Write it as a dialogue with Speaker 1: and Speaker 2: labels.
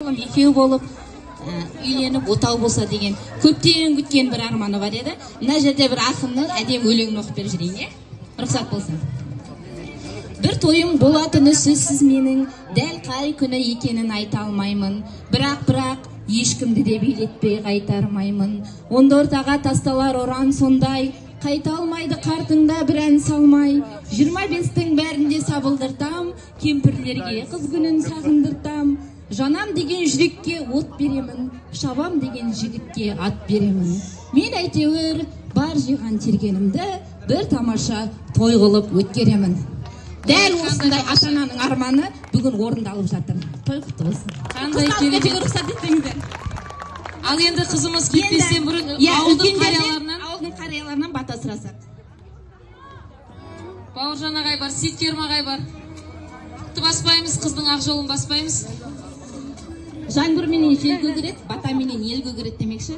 Speaker 1: балам екеу болып үйленіп отау болса деген көптен күткен бір арманы бар еді. Мына жерде бір ақынның әдемі өлеңін оқып беріп жіберейін, рұқсат болса. Бір тойым болатыны сөзсіз менің, дәл қай күні екенін айта алмаймын. Бірақ ешкімді де билетпей қайтармаймын. Онда ортаға тасталар оран сондай, қайта алмайды қартыңда бір ән салмай. 25-тің бәрінде сабылдыртам, кемпірлерге қыз күнін сағындыртам. Жанам деген жүрекке от беремін, шабам деген жігітке ат беремін. Мен әйтеуір бар жиған тергенімді бір тамаша той қылып өткеремін. Дәл осындай ата-ананың арманы бүгін орындалып жатыр. Той құтты болсын.
Speaker 2: Қандай керемет.
Speaker 1: Рұқсат етсеңіздер.
Speaker 2: Ал енді қызымыз кетпестен бұрын ауылдың
Speaker 1: қарияларынан бата сұрасақ.
Speaker 2: Бауыржан ағай бар, Сейткерім ағай бар. Құтты баспаймыз, қыздың ақ жолын баспаймыз.
Speaker 1: Жаңбыр менен жел көгереді, бата менен ел көгереді демекші.